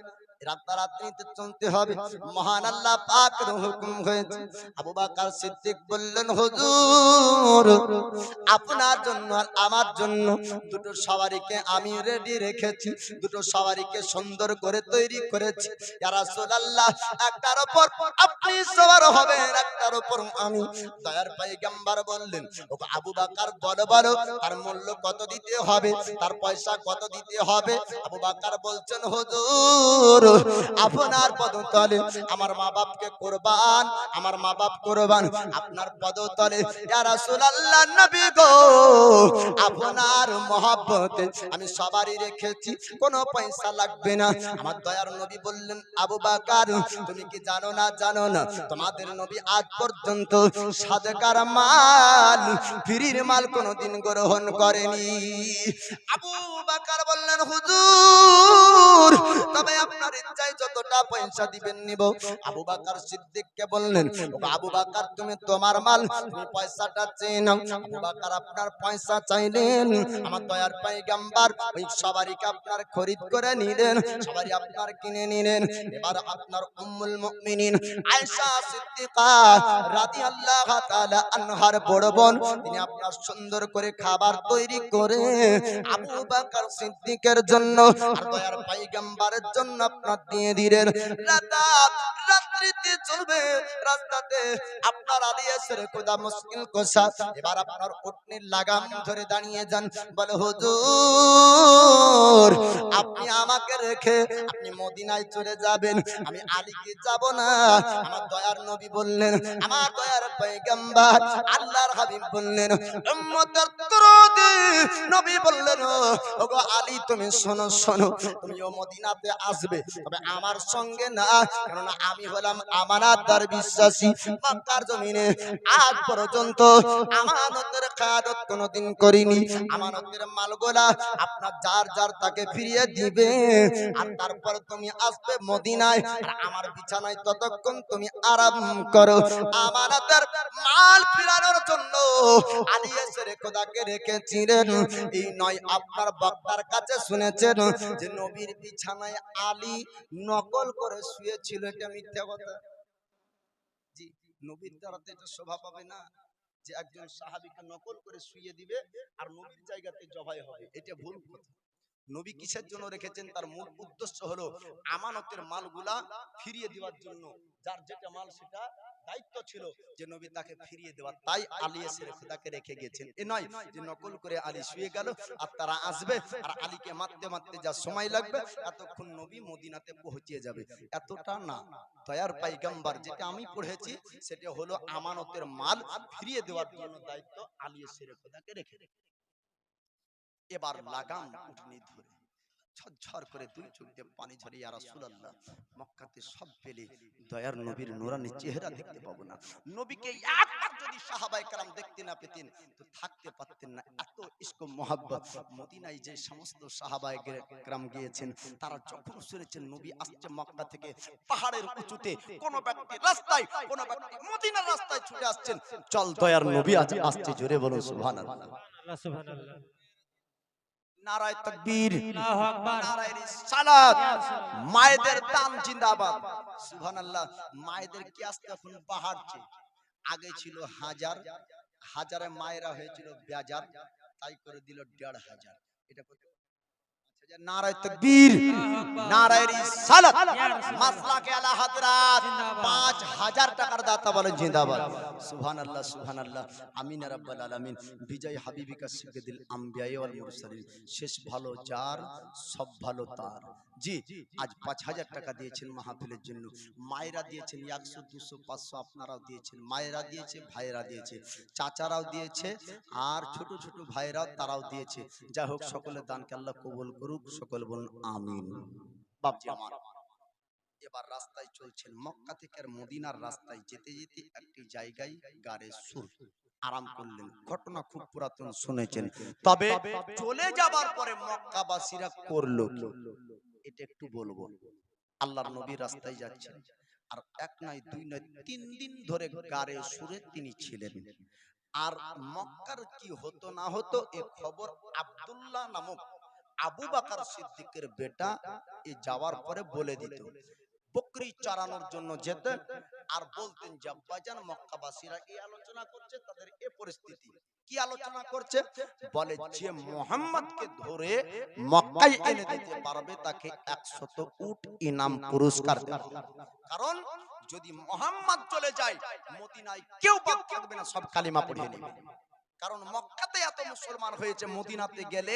রাতারাতিতে চলতে হবে, মহান আল্লাহ পাকের হুকুম হয়েছে। আবু বকর সিদ্দিক বললেন হুজুর আপনার জন্য আর আমার জন্য দুটো সওয়ারিকে আমি রেডি রেখেছি, দুটো সওয়ারিকে সুন্দর করে তৈরি করেছি, ইয়া রাসূলুল্লাহ একটার উপর আপনি সওয়ার হবেন, একটার উপর আমি। দয়ার পয়গম্বর বললেন ও আবু বকর বলো বলো তার মূল্য কত দিতে হবে, তার পয়সা কত দিতে হবে? আবু বকর বলছেন হুজুর আপনার পদতলে আমার মা বাপকে কুরবান, আমার মা বাপ কুরবান আপনার পদতলে, ইয়া রাসূলুল্লাহ নবী গো আপনার মহব্বতে আমি সবারই রেখেছি, কোনো পয়সা লাগবে না। আমার দয়ার নবী বললেন আবু বকর তুমি কি জানো না জানো না তোমাদের নবী আজ পর্যন্ত সাদকার মাল ফিরির মাল কোনদিন গ্রহণ করেনি। আবু বকর বললেন হুজুর তবে আপনার ইচ্ছায় যতটা পয়সা দিবেন নিব। আবু বকর সিদ্দিককে বললেন ও আবু বকর তুমি তোমার মাল তুমি পয়সাটা চেয়ে নাও। আবু বকর আপনার পয়সা চাইলেন, আমার দয়ার পয়গম্বর ওই সবারিকে আপনার খরিদ করে নিলেন, সবারই আপনার কিনে নিলেন। এবার আপনার উম্মুল মুমিনিন আয়েশা সিদ্দিকা রাদিয়াল্লাহু তাআলা আনহার বড় বোন তিনি আপনার সুন্দর করে খাবার তৈরি করে আবু বকর সিদ্দিকের জন্য আর দয়ার পয়গম্বরের জন্য আপনার দিয়ে দিলেন। রাত্রিতে চলবে রাস্তাতে আপনার আলী এসে খোদা মুশকিল কোশা এবার আপনার উটনির লাগাম ধরে দাঁড়িয়ে যান, বলে হুজুর আপনি আমাকে রেখে আপনি মদিনায় চলে যাবেন, আমি আলীকে যাব না। আমার দয়ার নবী বললেন, আমার দয়ার পয়গম্বর আল্লাহর হাবিব বললেন, উম্মতের দরদি নবী বললেন, ওগো আলী তুমি শোনো শোনো, তুমিও মদিনাতে আসবে, তবে আমার সঙ্গে না, কারণ আমি হলাম আমানতদার বিশ্বাসী। মক্কার জমিনে আজ পর্যন্ত আমানতের খেয়ানত কোনোদিন করিনি। আমানতের মালগুলা আপনার যার যার তাকে ফিরিয়ে দিবে, আর তারপর তুমি আসবে মদিনায়, আর আমার বিছানায় ততক্ষণ তুমি আরাম করো। আমানতের মাল ফিরানোর জন্য আলী এসে খোদাকে রেখেছিলেন। এই নয় আপনার বক্তার কাছে শুনেছেন যে নবীর বিছানায় আলী নকল করে শুয়েছিল, এটা মিথ্যা কথা। জি, নবীর দ্বারা তো এটা শোভা পাবে না যে একজন সাহাবীকে নকল করে শুইয়ে দিবে আর নবীর জায়গাতে জবাই হবে, এটা ভুল কথা। নবী কিসের জন্য রেখেছেন, তার মূল উদ্দেশ্য হলো আমানতের মালগুলা ফিরিয়ে দেওয়ার জন্য। যার যেটা মাল সেটা দায়িত্ব ছিল যে নবী তাকে ফিরিয়ে দেওয়া, তাই আলী এসে খোদাকে রেখে গেছেন। এ নয় যে নকল করে আলী শুয়ে গেল আর তারা আসবে আর আলীকে মারতে মারতে যা সময় লাগবে এতক্ষণ নবী মদিনাতে পৌঁছে যাবে, এতটা না। দয়ার পয়গম্বর যেটা আমি পড়েছি সেটা হলো আমানতের মাল ফিরিয়ে দেওয়ার জন্য দায়িত্ব আলী এসে খোদাকে রেখে। এবার লাগাম উঠনি ধরে ঝরঝর করে দুই চোখ দিয়ে পানি ঝরে, ইয়া রাসূলুল্লাহ মক্কাতে সব পেলে দয়ার নবীর নূরানী চেহারা দেখতে পাবো না। নবীকে একবার যদি সাহাবায়ে কেরাম দেখতে না পেতেন তো থাকতে পারতেন না, এত ইশক মোহাব্বত। মদিনায় যে সমস্ত সাহাবায়ে কেরাম গিয়েছেন তারা যখন শুনেছেন নবী আসছে মক্কা থেকে পাহাড়ের উঁচুতে, কোন ব্যক্তি রাস্তায়, কোন ব্যক্তি মদিনার রাস্তায় ছুটে আসছেন, চল দয়ার নবী আজ আসছে, জোরে বলুন সুবহানাল্লাহ। সুবহানাল্লাহ সুবহানাল্লাহ। নারায়ে তাকবীর, আল্লাহু আকবার। নারায়ে রিসালাত, মায়েদের দান জিন্দাবাদ। সুবহানাল্লাহ। মায়েদের কি আসতে এখন বাড়ছে, আগে ছিল হাজার, হাজারে মায়েরা হয়েছিল বেজার, তাই করে দিল ১৫০০। এটা কত? নারায়ে তাকবীর, নারায়ে রিসালাত, মাসলাকে আলা হযরত ৫০০০ টাকার দাতা বলেন জিন্দাবাদ। সুবহানাল্লাহ সুবহানাল্লাহ। আমিন ইয়া রাব্বাল আলামিন। বিজয় হাবিবিকা সিদ্দিকুল আম্বিয়া ওয়াল মুরসালিন, শেষ ভালো যার সব ভালো তার। জি, আজ ৫০০০ টাকা দিয়েছেন মাহফিলের জন্য। মায়েরা দিয়েছেন ১০০ ২০০ ৫০০, আপনারাও দিয়েছেন, মায়েরা দিয়েছে, ভাইয়েরা দিয়েছে, চাচারাও দিয়েছে, আর ছোট ছোট ভাইরাও তারাও দিয়েছে। যাই হোক সকলের দানকে আল্লাহ কবুল করুক, সকল বলুন আমিন। বাপজি আমার, এবার রাস্তায় চলছেন, মক্কা থেকে আর মদিনার রাস্তায় যেতে যেতে একটি জায়গায় গাড়ে সুর আরাম করলেন। ঘটনা খুব পুরাতন, শুনেছেন। তবে চলে যাবার পরে মক্কাবাসীরা করলো কি, এটা একটু বলবো। আল্লাহর নবী রাস্তায় যাচ্ছেন, আর এক নয় দুই নয় ৩ দিন ধরে গাড়ে সুরে তিনি ছিলেন। আর মক্কার কি হতো না হতো এ খবর আব্দুল্লাহ নামক আবু বকর সিদ্দিকের বেটা এ যাওয়ার পরে বলে দিত। বকরি চড়ানোর জন্য যেতেন আর বলতেন যে আব্বাজান মক্কাবাসীরা এই আলোচনা করছে, তাদের এই পরিস্থিতি। কি আলোচনা করছে? বলে যে মুহাম্মদকে ধরে মক্কায় এনে দিতে পারবে তাকে ১০০ উট ইনাম পুরস্কার দেওয়া হবে। কারণ যদি মুহাম্মদ চলে যায় মদিনায় কেউ বাদ থাকবে না, সব কালিমা পড়িয়ে নেবে। কারণ মক্কাতে এত মুসলমান হয়েছে, মদিনাতে গেলে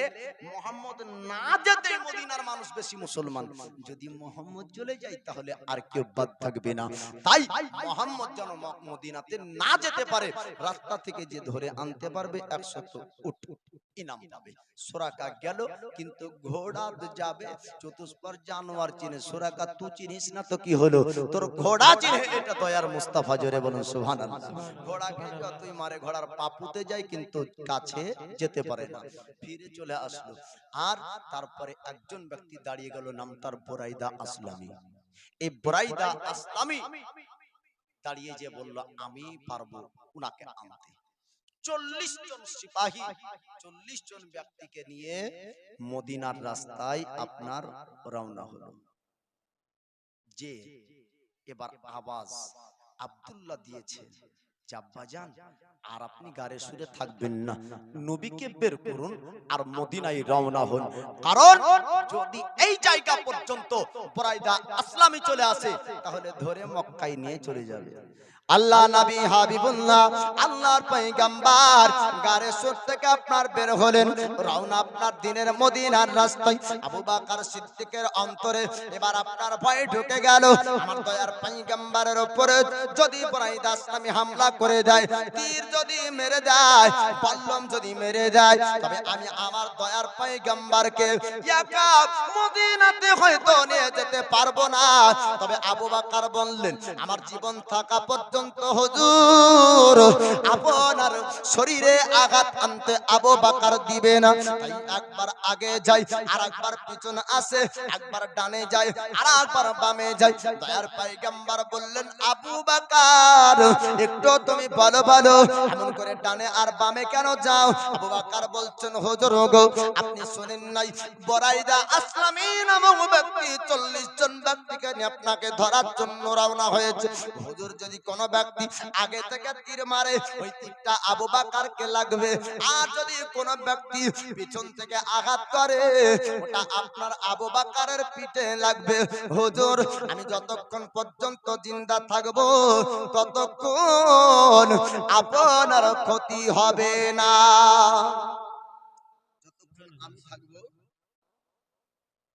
মুহাম্মদ না যেতে মদিনার মানুষ বেশি মুসলমান, যদি মুহাম্মদ চলে যায় তাহলে আর কেউ বাদ থাকবে না। তাই মুহাম্মদ যেন মদিনাতে না যেতে পারে, রাস্তা থেকে যে ধরে আনতে পারবে ১০০ উট ইনাম পাবে। সুরাকা গেল, কিন্তু ঘোড়া যাবে চতুষ্পর জানোয়ার চিনে, সুরাকা তুই চিনিস না তো কি হলো, তোর ঘোড়া চিনে, এটা দয়ার মুস্তাফা, জোরে বলুন সুবহানাল্লাহ। ঘোড়াকে যতই মারে ঘোড়ার পাপুতে যায় কিন্তু কাছে যেতে পারে না। ফিরে চলে আসলো, আর তারপরে একজন ব্যক্তি দাঁড়িয়ে গেল, নাম তার বুরাইদা আসলামী। এই বুরাইদা আসলামী দাঁড়িয়ে যে বলল আমি পারবো উনাকে আনতে। ৪০ জন সিপাহী, ৪০ জন ব্যক্তিকে নিয়ে মদিনার রাস্তায় আপনার রওনা হলো। যে এবার আওয়াজ আব্দুল্লাহ দিয়েছে আব্বাজান আর আপনি গাড়ি সুরে থাকবেন না, নবীকে বের করুন আর মদিনায় রওনা হন। কারণ যদি এই জায়গা পর্যন্ত বুরাইদা আসলামি চলে আসে তাহলে ধরে মক্কায় নিয়ে চলে যাবে। আল্লাহ নবী হাবিবুল্লাহ আল্লাহর পয়গম্বর গারে সুর থেকে আপনার বের হলেন, রওনা আপনার দিনের মদিনার রাস্তায়। আবু বকর সিদ্দিকের অন্তরে এবার আপনার ভয় ঢুকে গেল, আমার দয়ার পয়গম্বরের উপরে যদি বুরাইদা আসলামি হামলা করে দেয়, তীর যদি মেরে দেয়, বল্লম যদি মেরে দেয়, তবে আমি আমার দয়ার পয়গম্বরকে একা মদিনাতে হয়তো নিয়ে যেতে পারবো না। তবে আবু বকর বললেন, আমার জীবন থাকা পর্যন্ত হুজুর আপনার শরীরে আঘাত আনতে আবু বকর দিবে না। তাই একবার আগে যাই আর একবার পিছনে আসে, একবার ডানে যায় আর একবার বামে যায়। দয়ার পয়গম্বর বললেন, আবু বকর একটু তুমি বলো বলো এমন করে ডানে আর বামে কেন যাও? আবু বকর বলছেন, হুজুর গো আপনি শুনেন নাই বুরাইদা আসলামী নামক ব্যক্তি 40 জন ব্যক্তিকে নিয়ে আপনাকে ধরার জন্য রওনা হয়েছে। হুজুর যদি কোন ব্যক্তি আগে থেকে তীর মারে ওই তীরটা আবু বকরকে লাগবে, আর যদি কোন ব্যক্তি পিছন থেকে আঘাত করে ওটা আপনার আবু বকরের পিঠে লাগবে। হুজুর আমি যতক্ষণ পর্যন্ত জিন্দা থাকবো ততক্ষণ আপনার ক্ষতি হবে না। যতক্ষণ আমি থাকবো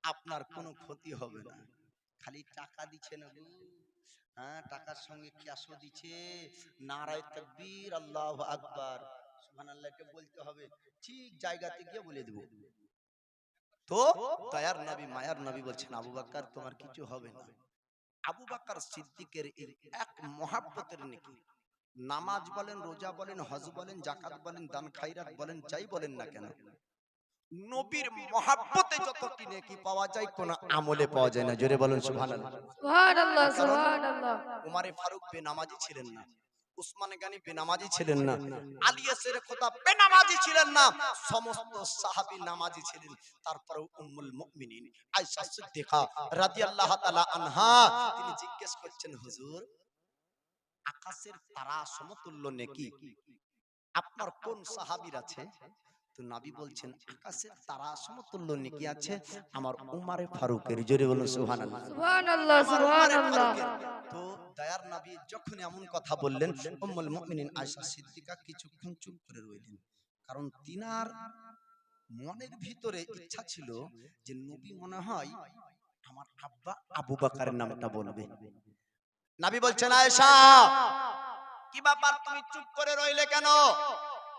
আপনার কোনো ক্ষতি হবে না। খালি টাকা দিচ্ছে না গো, হ্যাঁ টাকার সঙ্গে ক্যাশও দিচ্ছে। নারায়ে তাকবীর আল্লাহু আকবার সুবহানাল্লাহকে বলতে হবে, ঠিক জায়গাতে গিয়ে বলে দেব। তো দয়ার নবী মায়ার নবী বলছেন, আবু বকর তোমার কিছু হবে না। আবু বকর সিদ্দিকের এই এক মহাব্বতের নেকি, নামাজ বলেন, রোজা বলেন, হজ বলেন, যাকাত বলেন, দান খায়রাত বলেন, যাই বলেন না কেন, নবীর মহাব্বতে যতটি নেকি পাওয়া যায় কোন আমলে পাওয়া যায় না। জোরে বলেন সুবহানাল্লাহ। সুবহানাল্লাহ সুবহানাল্লাহ। উমারে ফারুক বেনামাজি ছিলেন না, উসমান গনি বেনামাজি ছিলেন না, আলী এসের খোদা বেনামাজি ছিলেন না, সমস্ত সাহাবী নামাজি ছিলেন। তারপরে উম্মুল মুমিনিন আয়েশা সিদ্দিকা রাদিয়াল্লাহু তাআলা আনহা তিনি জিজ্ঞেস করছেন, হুজুর আকাশের তারা সমতুল্য নেকি আপনার কোন সাহাবীর আছে? তো নবী বলছেন, আকাশের তারা সমতুল্য নেকি আছে আমার উমারে ফারুকের। জোরে বলুন সুবহানাল্লাহ। সুবহানাল্লাহ আমার উমারে সুবহানাল্লাহ। ফারুকের। তো দয়ার নবী যখন এমন কথা বললেন, উম্মুল মুমিনিন আয়েশা সিদ্দিকা কিছুক্ষণ চুপ করে রইলেন। কারণ তিনার মনের ভিতরে ইচ্ছা ছিল যে নবী মনে হয় আমার আব্বা আবু বকরের নামটা বলবে। নবী বলছেন, আয়েশা কি ব্যাপার তুমি চুপ করে রইলে কেন?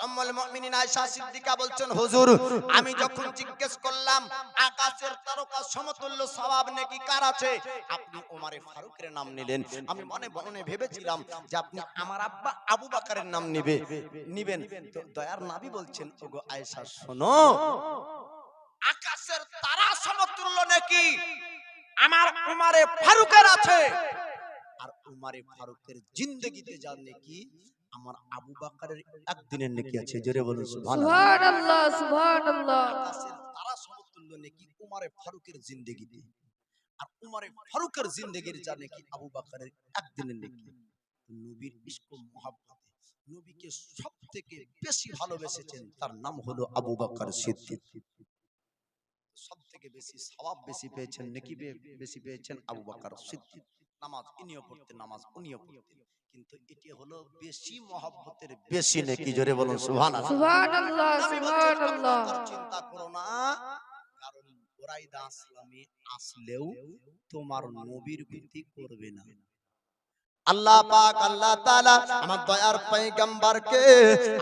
উম্মুল মুমিনিন আয়েশা সিদ্দিকা বলছেন, হুজুর আমি যখন জিজ্ঞেস করলাম আকাশের তারকা সমতুল্য সওয়াব নেকি কার আছে, আপনি ওমরে ফারুকের নাম নিলেন। আমি মনে মনে ভেবেছিলাম যে আপনি আমার আব্বা আবু বকরের নাম নিবেন। তো দয়ার নবী বলছেন, ওগো আয়েশা শোনো, আকাশের তারা সমতুল্য নেকি আমার উমরে ফারুকের আছে, আর উমরে ফারুকের জিন্দেগিতে যা নেকি আমার আবু বকরের একদিনের নেকি আছে। জোরে বলুন সুবহানাল্লাহ। সুবহানাল্লাহ সুবহানাল্লাহ। আকাশের তারা সমতুল্য নেকি উমরে ফারুকের জিন্দেগিতে, আর উমরে ফারুকের জিন্দেগির যা নেকি আবু বকরের একদিনের নেকি। নবীর ইশক ও মহব্বতে নবীকে সবথেকে বেশি ভালোবেসেছেন তার নাম হলো আবু বকর সিদ্দিক। সবথেকে বেশি সওয়াব বেশি পেয়েছেন, নেকি বেশি পেয়েছেন আবু বকর সিদ্দিক। নামাজ ইনিও পড়তেন, নামাজ উনিও পড়তেন, কিন্তু এটি হলো বেশি মহব্বতের বেশি নেকি। জোরে বলুন সুবহানাল্লাহ। সুবহানাল্লাহ নবী বলছেন, আবু সুবহানাল্লাহ। বকর চিন্তা করো না, কারণ বুরাইদা আসলামী আসলেও তোমার নবীর ক্ষতি করবে না। আল্লাহ পাক আল্লাহ তাআলা আমার দয়ার পয়গম্বরকে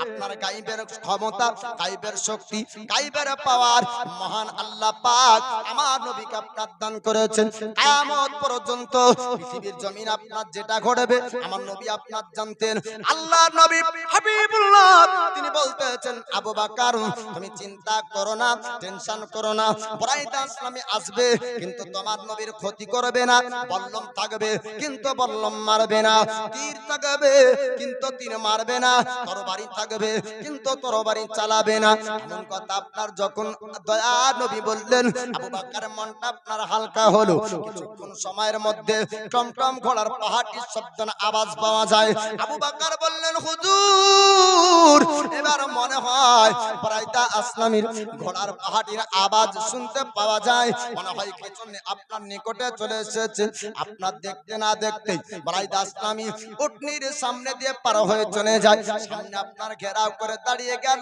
আপনার গায়বের ক্ষমতা, গায়বের শক্তি, গায়বের পাওয়ার মহান আল্লাহ পাক আমার নবীকে আপনার দান করেছেন। কিয়ামত পর্যন্ত পৃথিবীর জমিন আপনার যেটা ঘটবে আমার নবী আপনার জানতেন। আল্লাহর নবী হাবিবুল্লাহ তিনি বলতেছেন, আবু বকর তুমি চিন্তা করো না, টেনশন করো না, বুরাইদা আসলামী আসবে কিন্তু তোমার নবীর ক্ষতি করবে না, বল্লম থাকবে কিন্তু বল্লম মারবে মারবে না, তীর থাকবে কিন্তু তীর মারবে না, তরবারি থাকবে কিন্তু তরবারি চালাবে না। এমন কথা আপনার যখন দয়া নবী বললেন, আবু বকর মনটা আপনার হালকা হলো। কিছুক্ষণ সময়ের মধ্যে টমটম ঘোড়ার পাহাড়ির শব্দ আওয়াজ পাওয়া যায়। আবু বকর বললেন, হুজুর এবার মনে হয় বরাইদা আসলামীর ঘোড়ার পাহাড়ির আওয়াজ শুনতে পাওয়া যায়, মনে হয় পেছনে আপনার নিকটে চলে এসেছে। আপনার দেখতে না দেখতে বরাইদা আসলামী উটনির সামনে দিয়ে পার হয়ে চলে যায়, সামনে আপনার ঘেরাও করে দাঁড়িয়ে গেল।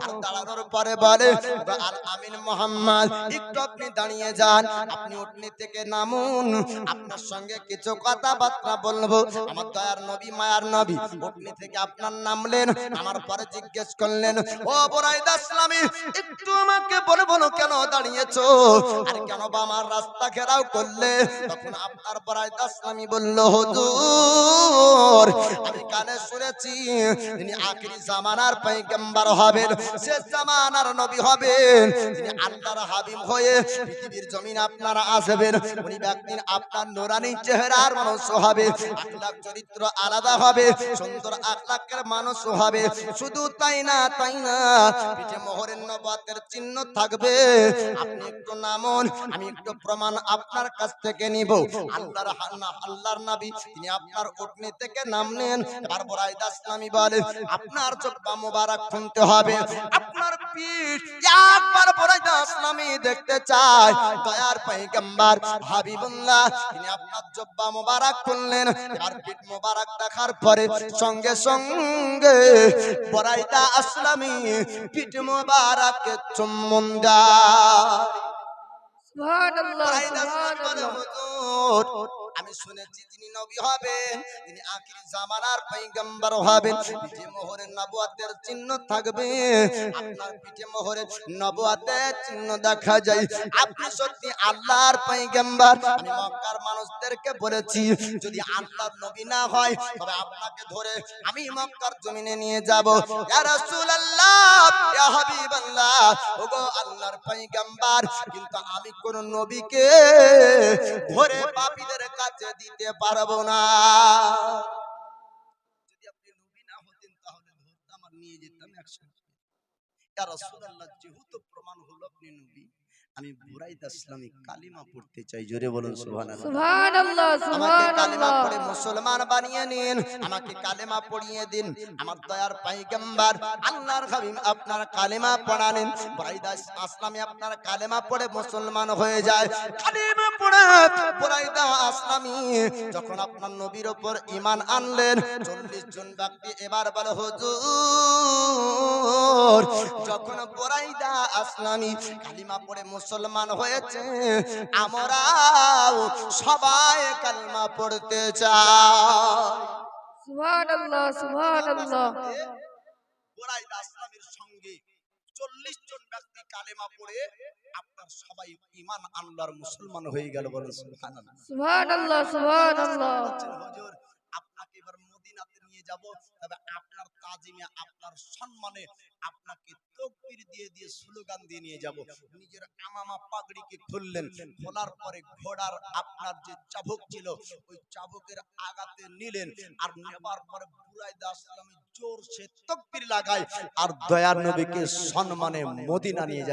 আর দাঁড়ানোর পরে বলে, আর আমিন মোহাম্মদ একটু আপনি দাঁড়িয়ে যান, আপনি উটনি থেকে নামুন, আপনার সঙ্গে কিছু কথাবার্তা বলবো। আমার দয়ার নবী মায়ার নবী উটনি থেকে আপনার নামলেন, আমার পরে জিজ্ঞেস করলেন, ও বরাইদা আসলামী একটু আমাকে বলে বলো কেন দাঁড়িয়েছো, আর কেন বা আমার রাস্তা ঘেরাও করলে? তখন আপনার বরাইদা আসলামী বলল, হুজুর আমি কানে শুনেছি তিনি আখিরি জামানার পয়গম্বর হবেন, শেষ জামানার নবী হবেন, তিনি আল্লাহর হাবিব হয়ে পৃথিবীর জমিনে আপনারা আসবেন। উনি ব্যক্তি আপনার নূরানী চেহারার মানুষ হবে, আখলাক চরিত্র আলাদা হবে, সুন্দর আখলাকের মানুষ হবে। শুধু তাই না পিঠে মোহরের নবুয়তের চিহ্ন থাকবে। আপনি একটু নামুন, আমি একটু প্রমাণ আপনার কাছ থেকে নিব। আল্লাহর নবী তিনি আপনার উটনি থেকে নামলেন। এবার বরাইদা আসলামী বলে, আপনার জব্বা মোবারক খুলতে হবে, আপনার পিঠ একবার বরাইদা আসলামী দেখতে চায়। দয়ার পয়গম্বর হাবিবুল্লাহ তিনি আপনার জব্বা মোবারক খুললেন। এবার পিঠ মোবারক দেখার পরে সঙ্গে সঙ্গে বরাইদা আসলামী পিঠ মোবারকে চুম্বন দেয়। সুবহানাল্লাহ, বরাইদা আসলামী বলে, সুবহানাল্লাহ। হুজুর আমি শুনেছি যিনি নবী হবেন তিনি আখিরি জামানার পয়গম্বর হবেন, পিঠে মোহরের নবুয়তের চিহ্ন থাকবে। আপনার পিঠে মোহরের নবুয়তের চিহ্ন দেখা যায়, আপনি সত্যি আল্লাহর পয়গম্বর। আমি মক্কার মানুষদেরকে বলেছি যদি আল্লাহর নবী না হয় তবে আপনাকে ধরে আমি মক্কার জমিনে নিয়ে যাব। ইয়া রাসূলুল্লাহ, ইয়া হাবিবাল্লাহ, ওগো আল্লাহর পয়গম্বর, কিন্তু আমি কোন নবীকে ধরে পাপীদের কাছে দিতে পারবো না। যদি আপনি নবী না হতেন তাহলে ধরতাম আর নিয়ে যেতাম একসাথে। ইয়া রাসূলুল্লাহ, যেহেতু প্রমাণ হলো আপনি নবী, আমি বুরাইদা ইসলামী কালিমা পড়তে চাই। জোরে বলুন সুবহানাল্লাহ। সুবহানাল্লাহ, আমাকে কালেমা সুবহানাল্লাহ। পড়ে মুসলমান বানিয়ে নিন, আমাকে কালেমা পড়িয়ে দিন। আমার দয়ার পয়গম্বর আল্লাহর হাবিব আপনার কালেমা পড়ালেন, বরাইদা আসলামী আপনার কালেমা পড়ে মুসলমান হয়ে যায়। কালেমা পড়ে বরাইদা আসলামী যখন আপনার নবীর উপর ঈমান আনলেন, 40 জন ব্যক্তি এবার বলে, হুজুর যখন বরাইদা আসলামী কালিমা পড়ে মুসলমান হয়েছে, আমরাও সবাই কালিমা পড়তে চাই। সুবহানাল্লাহ, সুবহানাল্লাহ। বরাইদা আসলামীর সঙ্গে 40 জন ব্যক্তি কালেমা পড়ে আপনার সবাই ঈমান আনলার মুসলমান হয়ে গেল। বলেন সুবহানাল্লাহ। সুবহানাল্লাহ, সুবহানাল্লাহ। বলছেন, হুজুর আপনাকে এবার মদিনাতে নিয়ে যাব, তবে আপনার তাজিমে আপনার সম্মানে আপনাকে তাকবীর দিয়ে দিয়ে স্লোগান দিয়ে নিয়ে যাব। নিজের আমামা পাগড়িকে খুললেন, খোলার পরে ঘোড়ার আপনার যে চাবুক ছিল ওই চাবুকের আগাতে নিলেন, আর নেবার পরে বুরাইদা আসলামী জোর সে তাকবীর লাগায় আর দয়ার নবীকে সম্মানে মদিনা নিয়ে যায়।